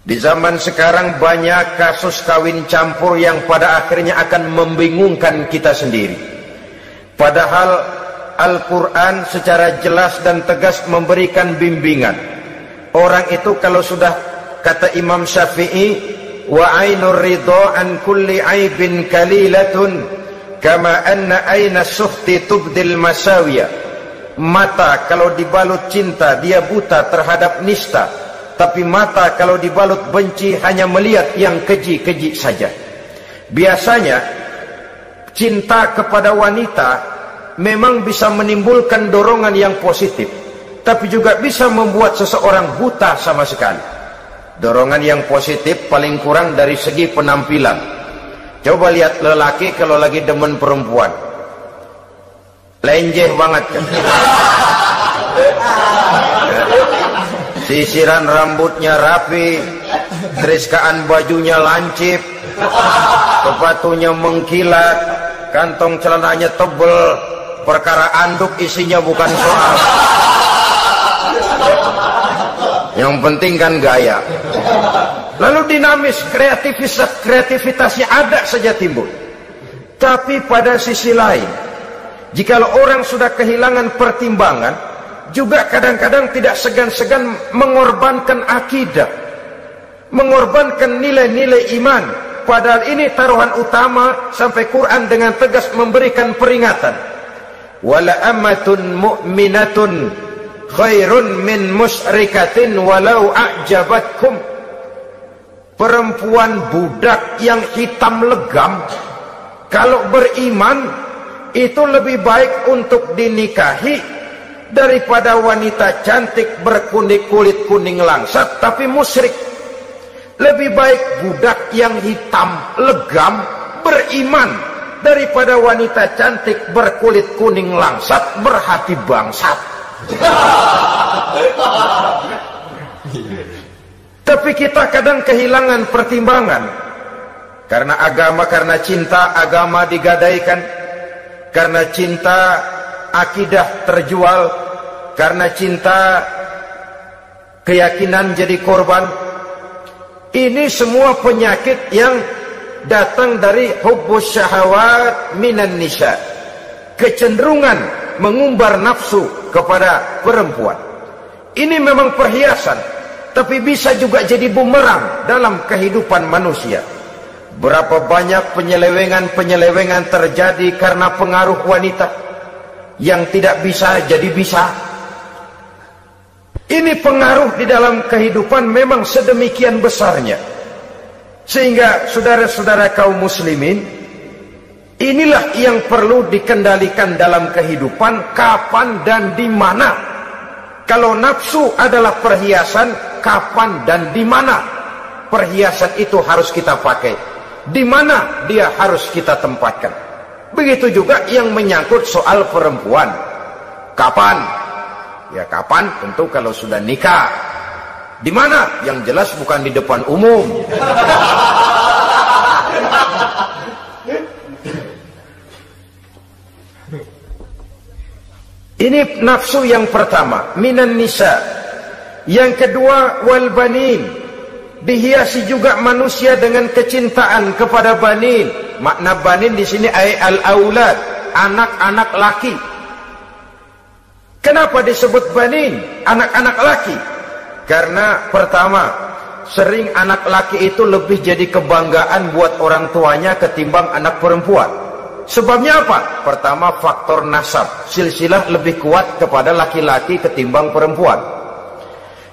Di zaman sekarang banyak kasus kawin campur yang pada akhirnya akan membingungkan kita sendiri. Padahal Al-Quran secara jelas dan tegas memberikan bimbingan. Orang itu kalau sudah, kata Imam Syafi'i, wa ainur ridha an kulli aibin kalilatun kama anna aina suhti tubdil masawiya. Mata kalau dibalut cinta dia buta terhadap nista, tapi mata kalau dibalut benci hanya melihat yang keji-keji saja. Biasanya cinta kepada wanita memang bisa menimbulkan dorongan yang positif, tapi juga bisa membuat seseorang buta sama sekali. Dorongan yang positif paling kurang dari segi penampilan. Coba lihat lelaki kalau lagi demen perempuan, lenjeh banget kan? Sisiran rambutnya rapi, teriskaan bajunya lancip, sepatunya mengkilat, kantong celananya tebel, perkara anduk isinya bukan soal. Yang penting kan gaya. Lalu dinamis, kreativitasnya ada saja timbul. Tapi pada sisi lain, jikalau orang sudah kehilangan pertimbangan, juga kadang-kadang tidak segan-segan mengorbankan akidah, mengorbankan nilai-nilai iman. Padahal ini taruhan utama, sampai Quran dengan tegas memberikan peringatan. Wala amatun mu'minatun khairun min musyrikatin walau a'jabatkum. Perempuan budak yang hitam legam, kalau beriman, itu lebih baik untuk dinikahi daripada wanita cantik berkulit kuning langsat tapi musyrik. Lebih baik budak yang hitam legam beriman daripada wanita cantik berkulit kuning langsat berhati bangsat. Tapi kita kadang kehilangan pertimbangan. Karena agama, karena cinta agama digadaikan, karena cinta akidah terjual, karena cinta keyakinan jadi korban. Ini semua penyakit yang datang dari hubbus syahawat minan nisa, kecenderungan mengumbar nafsu kepada perempuan. Ini memang perhiasan, tapi bisa juga jadi bumerang dalam kehidupan manusia. Berapa banyak penyelewengan terjadi karena pengaruh wanita yang tidak bisa jadi bisa. Ini pengaruh di dalam kehidupan memang sedemikian besarnya, sehingga saudara-saudara kaum muslimin, inilah yang perlu dikendalikan dalam kehidupan, kapan dan di mana. Kalau nafsu adalah perhiasan, kapan dan di mana perhiasan itu harus kita pakai, di mana dia harus kita tempatkan. Begitu juga yang menyangkut soal perempuan. Kapan? Ya kapan? Tentu kalau sudah nikah. Di mana? Yang jelas bukan di depan umum. Ini nafsu yang pertama, minan nisa. Yang kedua, wal banin. Dihiasi juga manusia dengan kecintaan kepada banin. Makna banin di sini al-aulad, anak-anak laki. Kenapa disebut banin, anak-anak laki? Karena pertama, sering anak laki itu lebih jadi kebanggaan buat orang tuanya ketimbang anak perempuan. Sebabnya apa? Pertama, faktor nasab, silsilah lebih kuat kepada laki-laki ketimbang perempuan.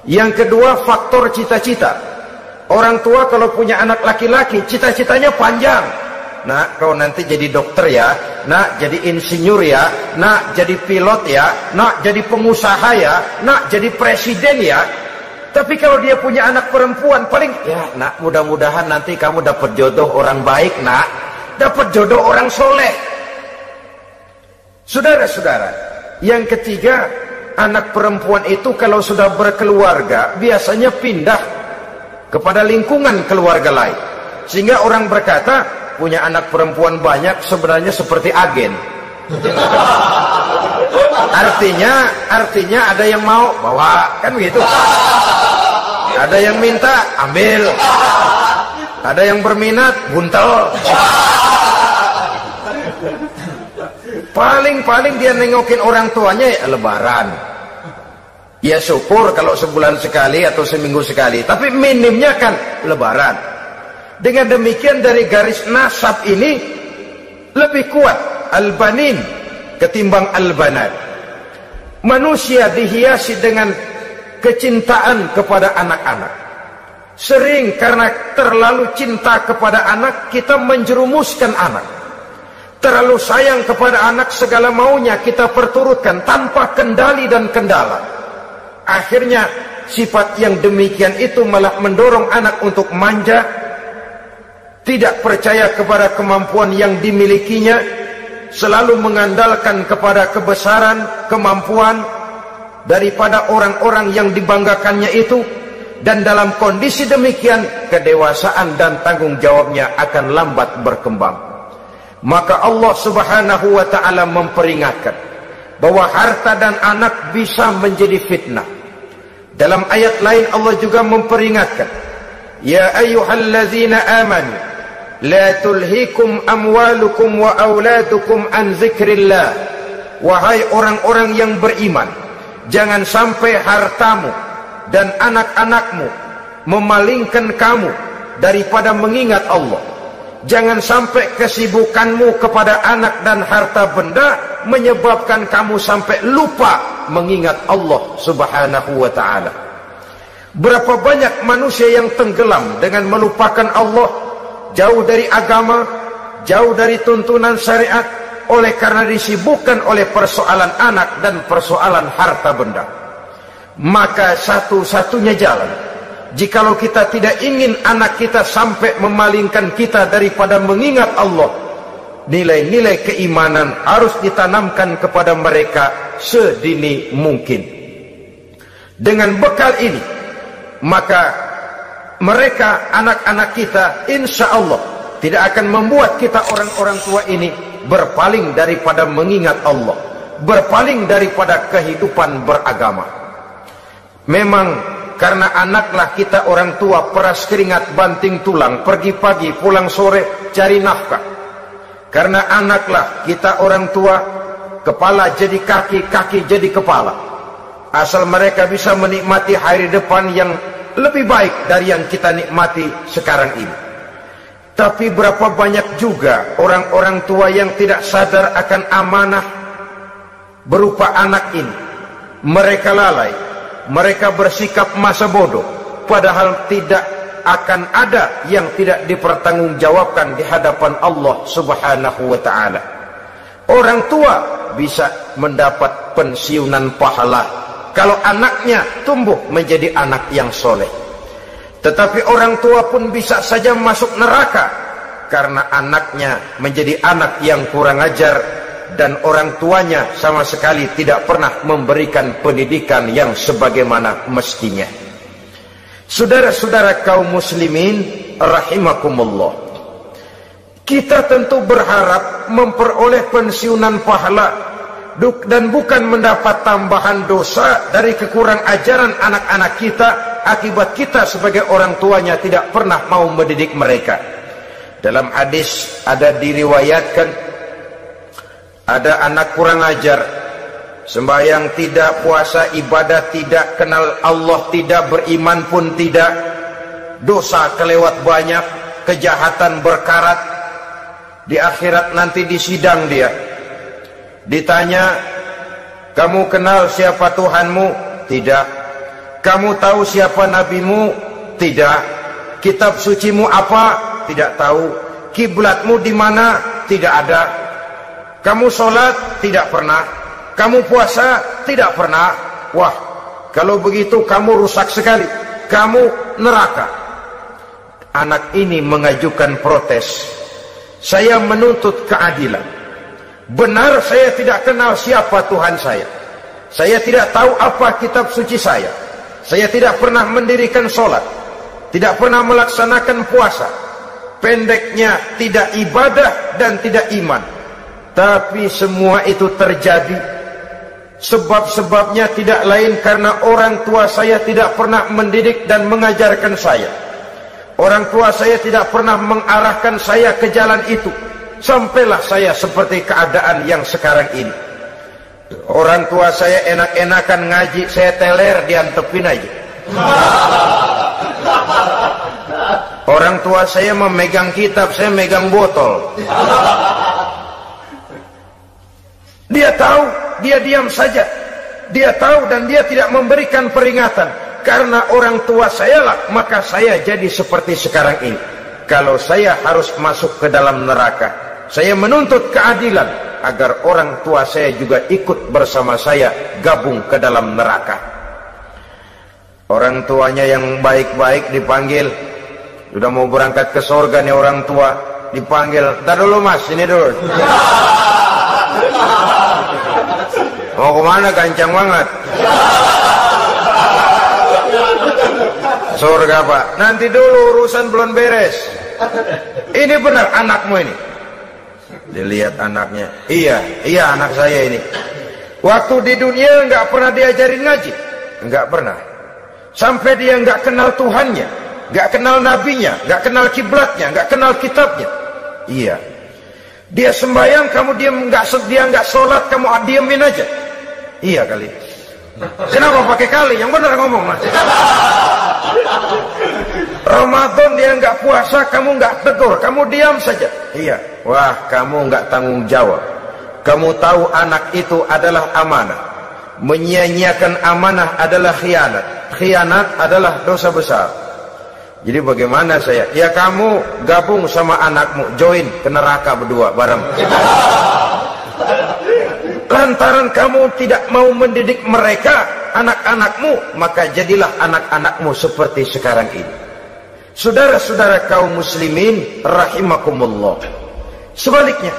Yang kedua, faktor cita-cita. Orang tua kalau punya anak laki-laki, cita-citanya panjang. Nak, kau nanti jadi dokter ya, nak jadi insinyur ya, nak jadi pilot ya, nak jadi pengusaha ya, nak jadi presiden ya. Tapi kalau dia punya anak perempuan, paling ya nak, mudah-mudahan nanti kamu dapat jodoh orang baik nak, dapat jodoh orang soleh. Saudara-saudara, yang ketiga, anak perempuan itu kalau sudah berkeluarga biasanya pindah kepada lingkungan keluarga lain, sehingga orang berkata punya anak perempuan banyak sebenarnya seperti agen. Artinya ada yang mau bawa, kan begitu. Ada yang minta ambil, ada yang berminat buntel. Paling dia nengokin orang tuanya ya lebaran. Ya syukur kalau sebulan sekali atau seminggu sekali, tapi minimnya kan lebaran. Dengan demikian dari garis nasab ini lebih kuat al-banin ketimbang al-banat. Manusia dihiasi dengan kecintaan kepada anak-anak. Sering karena terlalu cinta kepada anak, kita menjerumuskan anak. Terlalu sayang kepada anak, segala maunya kita perturutkan tanpa kendali dan kendala. Akhirnya sifat yang demikian itu malah mendorong anak untuk manja, tidak percaya kepada kemampuan yang dimilikinya, selalu mengandalkan kepada kebesaran, kemampuan daripada orang-orang yang dibanggakannya itu. Dan dalam kondisi demikian, kedewasaan dan tanggung jawabnya akan lambat berkembang. Maka Allah subhanahu wa ta'ala memperingatkan bahwa harta dan anak bisa menjadi fitnah. Dalam ayat lain Allah juga memperingatkan, Ya ayyuhalladzina amanu la tulhikum amwalukum wa auladukum an zikrillah. Wahai orang-orang yang beriman, jangan sampai hartamu dan anak-anakmu memalingkan kamu daripada mengingat Allah. Jangan sampai kesibukanmu kepada anak dan harta benda menyebabkan kamu sampai lupa mengingat Allah Subhanahu wa ta'ala. Berapa banyak manusia yang tenggelam dengan melupakan Allah, jauh dari agama, jauh dari tuntunan syariat, oleh karena disibukkan oleh persoalan anak dan persoalan harta benda. Maka satu-satunya jalan, jikalau kita tidak ingin anak kita sampai memalingkan kita daripada mengingat Allah, nilai-nilai keimanan harus ditanamkan kepada mereka sedini mungkin. Dengan bekal ini, maka mereka, anak-anak kita, insya Allah tidak akan membuat kita orang-orang tua ini berpaling daripada mengingat Allah, berpaling daripada kehidupan beragama. Memang karena anaklah kita orang tua peras keringat banting tulang, pergi pagi pulang sore cari nafkah. Karena anaklah kita orang tua, kepala jadi kaki, kaki jadi kepala. Asal mereka bisa menikmati hari depan yang lebih baik dari yang kita nikmati sekarang ini. Tapi berapa banyak juga orang-orang tua yang tidak sadar akan amanah berupa anak ini. Mereka lalai, mereka bersikap masa bodoh, padahal tidak akan ada yang tidak dipertanggungjawabkan di hadapan Allah Subhanahu wa ta'ala. Orang tua bisa mendapat pensiunan pahala kalau anaknya tumbuh menjadi anak yang soleh. Tetapi orang tua pun bisa saja masuk neraka karena anaknya menjadi anak yang kurang ajar dan orang tuanya sama sekali tidak pernah memberikan pendidikan yang sebagaimana mestinya. Saudara-saudara kaum muslimin rahimakumullah, kita tentu berharap memperoleh pensiunan pahala dan bukan mendapat tambahan dosa dari kekurang ajaran anak-anak kita akibat kita sebagai orang tuanya tidak pernah mau mendidik mereka. Dalam hadis ada diriwayatkan, ada anak kurang ajar, sembahyang tidak, puasa ibadah tidak, kenal Allah tidak, beriman pun tidak, dosa kelewat banyak, kejahatan berkarat. Di akhirat nanti disidang dia, ditanya, kamu kenal siapa Tuhanmu? Tidak. Kamu tahu siapa nabimu? Tidak. Kitab sucimu apa? Tidak tahu. Kiblatmu di mana? Tidak ada. Kamu sholat? Tidak pernah. Kamu puasa? Tidak pernah. Wah, kalau begitu kamu rusak sekali, kamu neraka. Anak ini mengajukan protes. Saya menuntut keadilan. Benar saya tidak kenal siapa Tuhan saya. Saya tidak tahu apa kitab suci saya. Saya tidak pernah mendirikan sholat, tidak pernah melaksanakan puasa. Pendeknya tidak ibadah dan tidak iman. Tapi semua itu terjadi, sebab-sebabnya tidak lain karena orang tua saya tidak pernah mendidik dan mengajarkan saya. Orang tua saya tidak pernah mengarahkan saya ke jalan itu. Sampailah saya seperti keadaan yang sekarang ini. Orang tua saya enak-enakan ngaji, saya teler diantepin aja. Orang tua saya memegang kitab, saya megang botol. Dia tahu, dia diam saja. Dia tahu dan dia tidak memberikan peringatan. Karena orang tua saya lah, maka saya jadi seperti sekarang ini. Kalau saya harus masuk ke dalam neraka, saya menuntut keadilan agar orang tua saya juga ikut bersama saya gabung ke dalam neraka. Orang tuanya yang baik-baik dipanggil, sudah mau berangkat ke surga nih orang tua, dipanggil, "Tar dulu mas, ini dulu." Mau kemana? Gancang banget. Surga pak, nanti dulu urusan belum beres. Ini benar anakmu ini. Dilihat anaknya, iya anak saya ini. Waktu di dunia nggak pernah diajarin ngaji, nggak pernah. Sampai dia nggak kenal Tuhannya, nggak kenal nabinya, nggak kenal kiblatnya, nggak kenal kitabnya. Iya. Dia sembahyang, kamu dia nggak sholat, kamu diemin aja. Iya kali. Kenapa pakai kali? Yang benar ngomong mas. Ramadan dia nggak puasa, kamu nggak tegur, kamu diam saja. Iya. Wah, kamu nggak tanggung jawab. Kamu tahu anak itu adalah amanah. Menyia-nyiakan amanah adalah khianat. Khianat adalah dosa besar. Jadi bagaimana saya? Ya kamu gabung sama anakmu, join ke neraka berdua bareng. Lantaran kamu tidak mau mendidik mereka, anak-anakmu, maka jadilah anak-anakmu seperti sekarang ini. Saudara-saudara kaum muslimin rahimakumullah. Sebaliknya,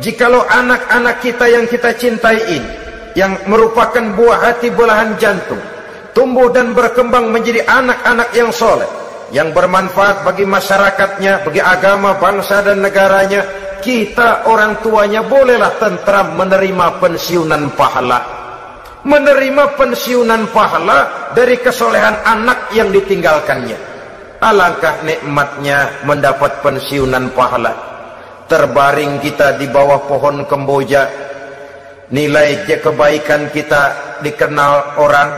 jikalau anak-anak kita yang kita cintai ini, yang merupakan buah hati belahan jantung, tumbuh dan berkembang menjadi anak-anak yang soleh, yang bermanfaat bagi masyarakatnya, bagi agama, bangsa dan negaranya, kita orang tuanya bolehlah tentram menerima pensiunan pahala. Menerima pensiunan pahala dari kesolehan anak yang ditinggalkannya. Alangkah nikmatnya mendapat pensiunan pahala. Terbaring kita di bawah pohon kemboja, nilai kebaikan kita dikenal orang,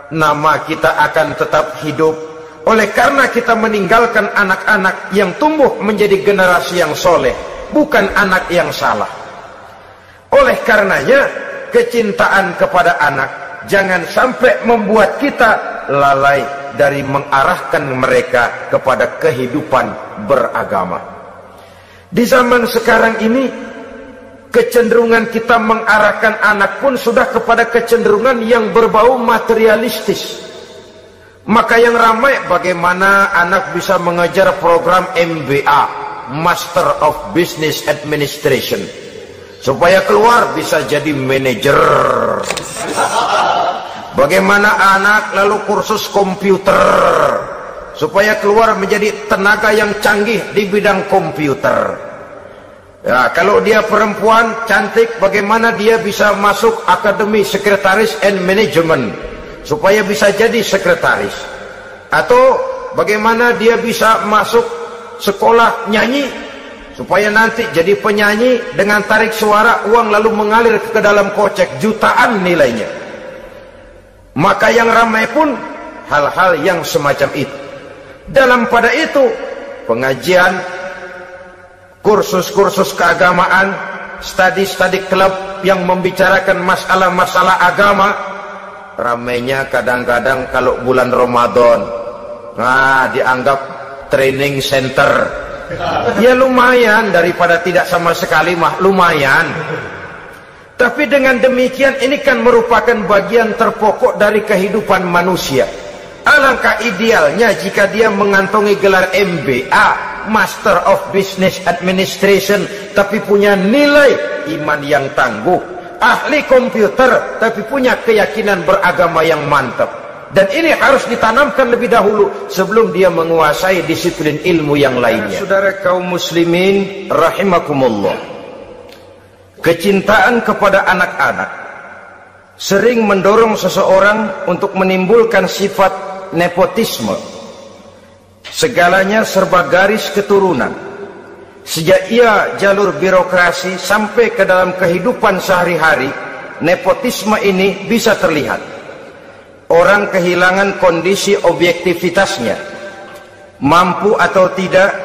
nama kita akan tetap hidup. Oleh karena kita meninggalkan anak-anak yang tumbuh menjadi generasi yang soleh, bukan anak yang salah. Oleh karenanya, kecintaan kepada anak jangan sampai membuat kita lalai dari mengarahkan mereka kepada kehidupan beragama. Di zaman sekarang ini, kecenderungan kita mengarahkan anak pun sudah kepada kecenderungan yang berbau materialistis. Maka yang ramai bagaimana anak bisa mengejar program MBA, Master of Business Administration, supaya keluar bisa jadi manajer. Bagaimana anak lalu kursus komputer, supaya keluar menjadi tenaga yang canggih di bidang komputer. Ya, kalau dia perempuan cantik, bagaimana dia bisa masuk Akademi Sekretaris and Management, supaya bisa jadi sekretaris. Atau bagaimana dia bisa masuk sekolah nyanyi, supaya nanti jadi penyanyi dengan tarik suara, uang lalu mengalir ke dalam kocek jutaan nilainya. Maka yang ramai pun hal-hal yang semacam itu. Dalam pada itu, pengajian, kursus-kursus keagamaan, studi-studi klub yang membicarakan masalah-masalah agama, ramainya kadang-kadang kalau bulan Ramadan, dianggap training center. Ya lumayan, daripada tidak sama sekali mah lumayan. Tapi dengan demikian ini kan merupakan bagian terpokok dari kehidupan manusia. Alangkah idealnya jika dia mengantongi gelar MBA, Master of Business Administration, tapi punya nilai iman yang tangguh, ahli komputer tapi punya keyakinan beragama yang mantap. Dan ini harus ditanamkan lebih dahulu sebelum dia menguasai disiplin ilmu yang lainnya. Saudara kaum muslimin rahimakumullah, kecintaan kepada anak-anak sering mendorong seseorang untuk menimbulkan sifat nepotisme. Segalanya serba garis keturunan. Sejak ia jalur birokrasi sampai ke dalam kehidupan sehari-hari, nepotisme ini bisa terlihat. Orang kehilangan kondisi objektivitasnya. Mampu atau tidak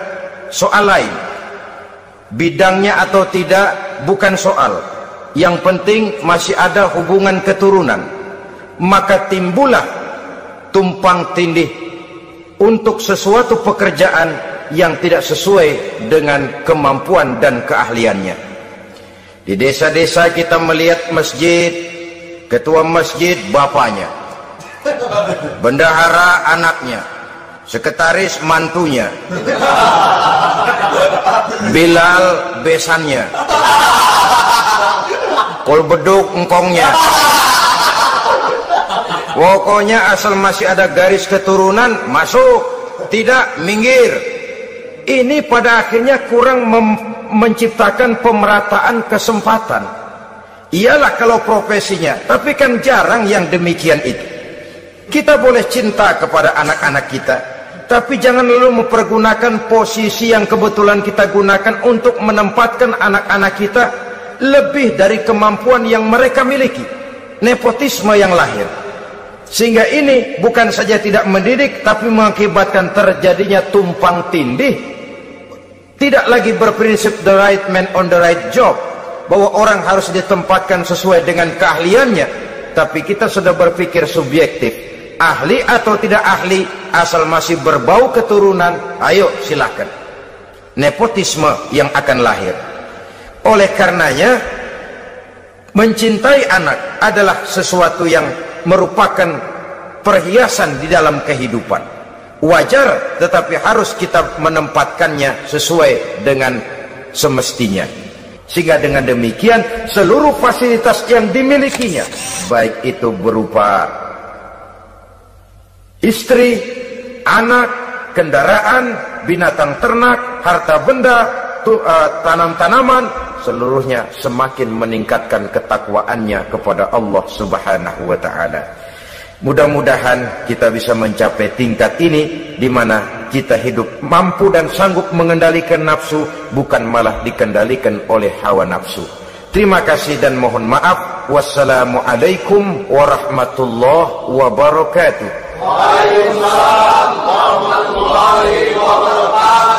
soal lain, bidangnya atau tidak bukan soal. Yang penting masih ada hubungan keturunan. Maka timbullah tumpang tindih untuk sesuatu pekerjaan yang tidak sesuai dengan kemampuan dan keahliannya. Di desa-desa kita melihat masjid, ketua masjid bapaknya, bendahara anaknya, sekretaris mantunya, Bilal besannya, kolbeduk engkongnya. Pokoknya asal masih ada garis keturunan, masuk, tidak minggir. Ini pada akhirnya kurang menciptakan pemerataan kesempatan. Iyalah kalau profesinya, tapi kan jarang yang demikian itu. Kita boleh cinta kepada anak-anak kita, Tapi jangan lalu mempergunakan posisi yang kebetulan kita gunakan untuk menempatkan anak-anak kita lebih dari kemampuan yang mereka miliki. Nepotisme yang lahir. Sehingga ini bukan saja tidak mendidik, tapi mengakibatkan terjadinya tumpang tindih. Tidak lagi berprinsip the right man on the right job, bahwa orang harus ditempatkan sesuai dengan keahliannya. Tapi kita sudah berpikir subjektif, ahli atau tidak ahli, asal masih berbau keturunan, ayo silakan. Nepotisme yang akan lahir. Oleh karenanya, mencintai anak adalah sesuatu yang merupakan perhiasan di dalam kehidupan. Wajar, tetapi harus kita menempatkannya sesuai dengan semestinya. Sehingga dengan demikian seluruh fasilitas yang dimilikinya, baik itu berupa istri, anak, kendaraan, binatang ternak, harta benda, tanam-tanaman, seluruhnya semakin meningkatkan ketakwaannya kepada Allah Subhanahu wa ta'ala. Mudah-mudahan kita bisa mencapai tingkat ini, di mana kita hidup mampu dan sanggup mengendalikan nafsu, bukan malah dikendalikan oleh hawa nafsu. Terima kasih dan mohon maaf. Wassalamualaikum warahmatullahi wabarakatuh. Waalaikumsalam warahmatullahi wabarakatuh.